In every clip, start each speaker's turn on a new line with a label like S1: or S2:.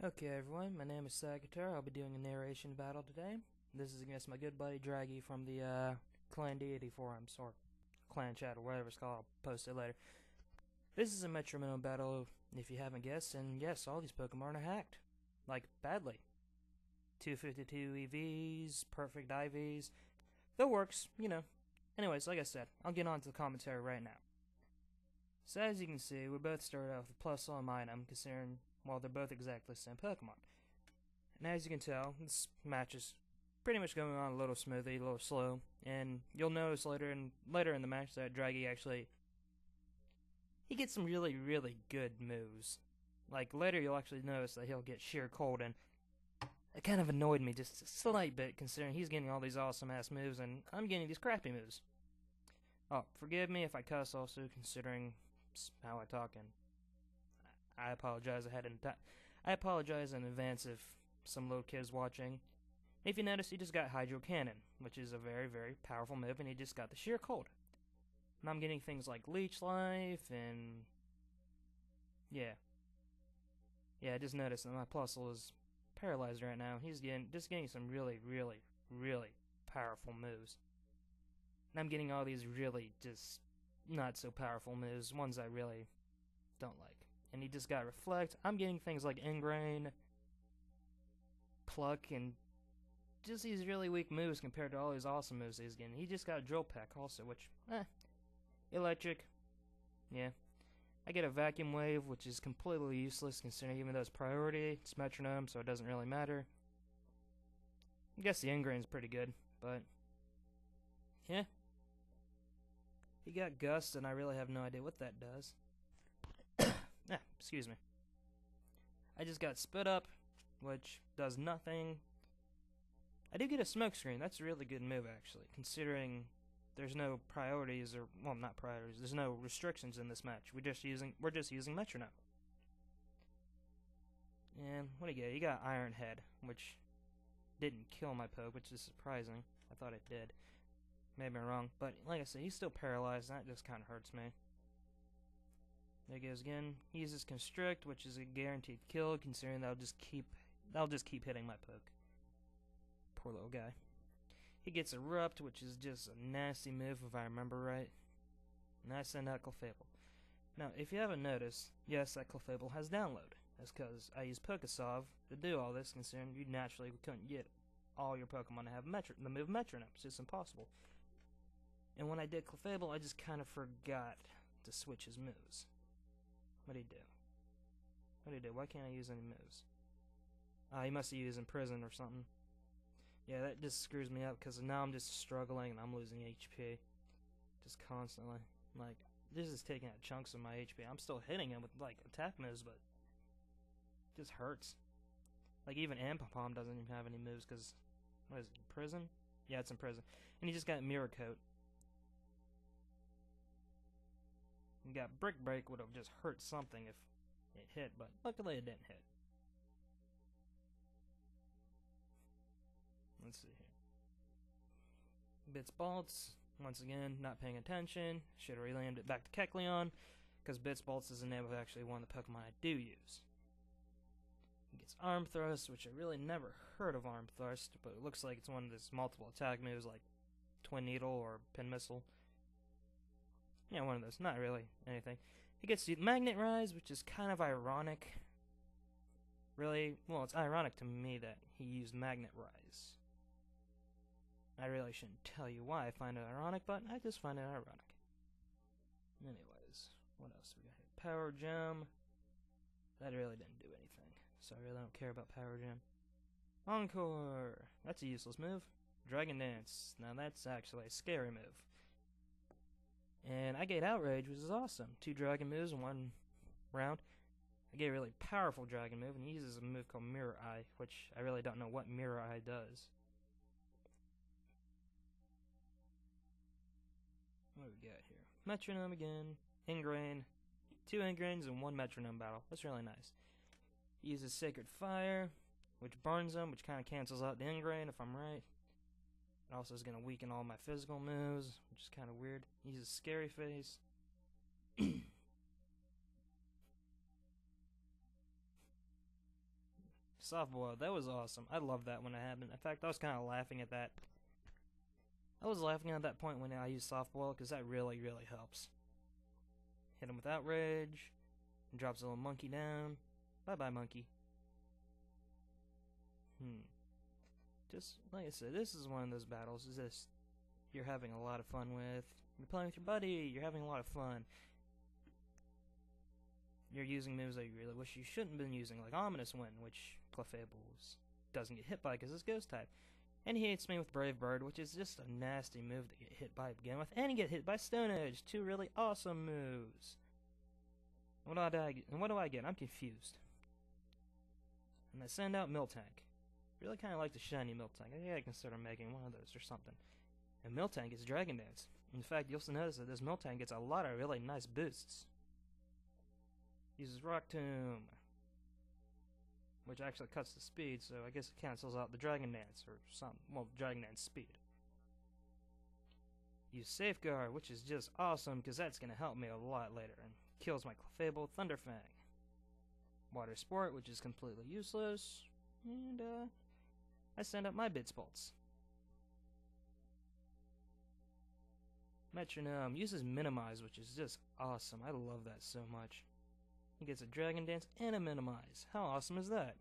S1: Okay everyone, my name is Sagitar. I'll be doing a narration battle today. This is against my good buddy Dragi from the Clan Deity forums, or Clan Chat, or whatever it's called. I'll post it later. This is a metronome battle, if you haven't guessed, and yes, all these Pokemon are hacked. Like, badly. 252 EVs, perfect IVs. The works, you know. Anyways, like I said, I'll get on to the commentary right now. So as you can see, we both started off with plus on item, considering, well, they're both exactly the same Pokemon. And as you can tell, this match is pretty much going on a little smoothly, a little slow. And you'll notice later in the match that Dragi actually, he gets some really, really good moves. Like, later you'll actually notice that he'll get sheer cold, and it kind of annoyed me just a slight bit, considering he's getting all these awesome-ass moves, and I'm getting these crappy moves. Oh, forgive me if I cuss also, considering how I talk, and I apologize I apologize in advance if some little kids watching. If you notice, he just got Hydro Cannon, which is a very, very powerful move, and he just got the sheer cold. And I'm getting things like Leech Life, and yeah, I just noticed that my Plusle is paralyzed right now. He's getting some really, really, really powerful moves. And I'm getting all these really just not so powerful moves, ones I really don't like. And he just got Reflect. I'm getting things like Ingrain, Pluck, and just these really weak moves compared to all these awesome moves he's getting. He just got Drill Peck also, which, Electric, yeah. I get a Vacuum Wave, which is completely useless considering even though it's priority, it's metronome, so it doesn't really matter. I guess the Ingrain's pretty good, but yeah. He got Gust, and I really have no idea what that does. Excuse me. I just got Spit Up, which does nothing. I do get a Smoke Screen. That's a really good move, actually, considering there's no priorities, or, well, not priorities, there's no restrictions in this match. We're just using metronome. And what do you get? You got Iron Head, which didn't kill my poke, which is surprising. I thought it did. Maybe I'm wrong, but like I said, he's still paralyzed, and that just kind of hurts me. There he goes again. He uses Constrict, which is a guaranteed kill, considering that'll just keep hitting my poke. Poor little guy. He gets Erupt, which is just a nasty move if I remember right. And I send out Clefable. Now, if you haven't noticed, yes, that Clefable has download. That's because I use Pokesolve to do all this, considering you naturally couldn't get all your Pokemon to have the move Metronome. It's just impossible. And when I did Clefable, I just kind of forgot to switch his moves. What'd he do? Why can't I use any moves? He must have used Imprison or something. Yeah, that just screws me up, because now I'm just struggling and I'm losing HP. Just constantly. Like, this is taking out chunks of my HP. I'm still hitting him with, like, attack moves, but it just hurts. Like, even Ampapom doesn't even have any moves, because, what is it, Imprison? Yeah, it's Imprison. And he just got Mirror Coat. You got Brick Break, would have just hurt something if it hit, but luckily it didn't hit. Let's see here. Bits Bolts, once again, not paying attention. Should have renamed it back to Kecleon, because Bits Bolts is the name of actually one of the Pokemon I do use. He gets Arm Thrust, which I really never heard of Arm Thrust, but it looks like it's one of those multiple attack moves like Twin Needle or Pin Missile. Yeah, one of those. Not really anything. He gets the Magnet Rise, which is kind of ironic. Really, well, it's ironic to me that he used Magnet Rise. I really shouldn't tell you why I find it ironic, but I just find it ironic. Anyways, what else do we got here? Power Gem. That really didn't do anything, so I really don't care about Power Gem. Encore! That's a useless move. Dragon Dance. Now that's actually a scary move. And I get Outrage, which is awesome. 2 dragon moves in 1 round. I get a really powerful dragon move, and he uses a move called Mirror Eye, which I really don't know what Mirror Eye does. What do we got here? Metronome again. Ingrain. 2 Ingrains in 1 Metronome battle. That's really nice. He uses Sacred Fire, which burns him, which kind of cancels out the Ingrain, if I'm right. It also is going to weaken all my physical moves, which is kind of weird. He uses Scary Face. soft boil. That was awesome. I love that when it happened. In fact, I was kind of laughing at that. I was laughing at that point when I used soft boil because that really, really helps. Hit him with outrage. Drops a little monkey down. Bye-bye, monkey. Just, like I said, this is one of those battles. Is this you're having a lot of fun with. You're playing with your buddy. You're having a lot of fun. You're using moves that you really wish you shouldn't have been using, like Ominous Wind, which Clefable doesn't get hit by because it's Ghost type. And he hits me with Brave Bird, which is just a nasty move to get hit by to begin with. And he get hit by Stone Edge, two really awesome moves. What do I get? I'm confused. And I send out Miltank. Really kind of like the shiny Miltank. I think I consider making one of those or something. And Miltank gets Draginath. In fact, you'll notice that this Miltank gets a lot of really nice boosts. Uses Rock Tomb, which actually cuts the speed, so I guess it cancels out the Draginath or something. Well, Draginath's speed. Use Safeguard, which is just awesome because that's going to help me a lot later, and kills my Clefable Thunderfang. Water Sport, which is completely useless, and I send up my Blitzbolts. Metronome uses Minimize, which is just awesome. I love that so much. He gets a Dragon Dance and a Minimize. How awesome is that?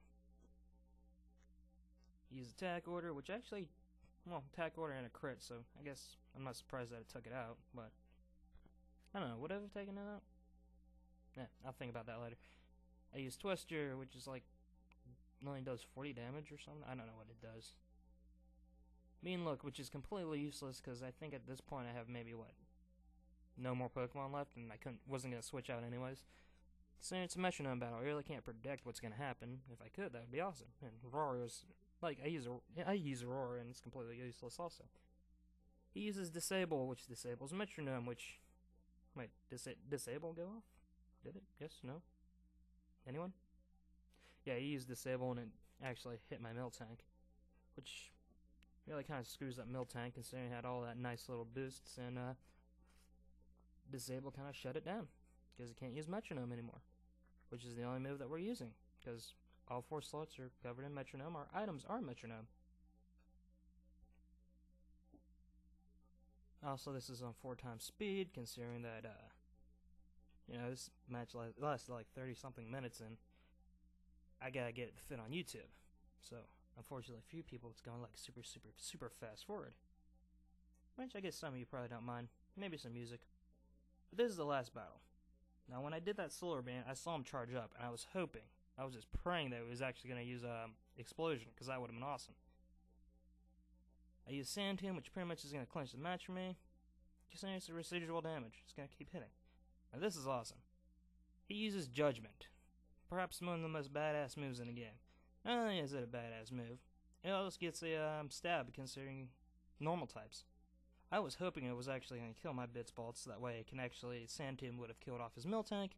S1: Use Attack Order, which actually, well, Attack Order and a crit, so I guess I'm not surprised that it took it out, but I don't know, would I have taken it out? Yeah, I'll think about that later. I use Twister, which is like, only does 40 damage or something. I don't know what it does. Mean Look, which is completely useless because I think at this point I have maybe what, no more Pokemon left, and I wasn't gonna switch out anyways. So it's a Metronome battle. I really can't predict what's gonna happen. If I could, that would be awesome. And Roar is like I use Roar, and it's completely useless also. He uses Disable, which disables Metronome. Which wait, Disable go off? Did it? Yes? No? Anyone? Yeah, he used Disable and it actually hit my Miltank, which really kind of screws up Miltank considering it had all that nice little boosts, and Disable kind of shut it down because it can't use Metronome anymore, which is the only move that we're using because all 4 slots are covered in Metronome. Our items are Metronome. Also, this is on 4 times speed, considering that you know, this match lasted like 30-something minutes, and I gotta get it to fit on YouTube. So, unfortunately, few people, it's going like super fast forward. Which I guess some of you probably don't mind. Maybe some music. But this is the last battle. Now, when I did that Solar Band, I saw him charge up, and I was hoping, I was just praying that he was actually going to use Explosion, because that would have been awesome. I used Sand Tomb, which pretty much is going to clinch the match for me. Just saying it's a residual damage. It's going to keep hitting. Now, this is awesome. He uses Judgment. Perhaps one of the most badass moves in the game. Not only is it a badass move, it also gets a stab considering normal types. I was hoping it was actually going to kill my Blitzbolts, so that way it can actually, Sand Tomb would have killed off his Miltank,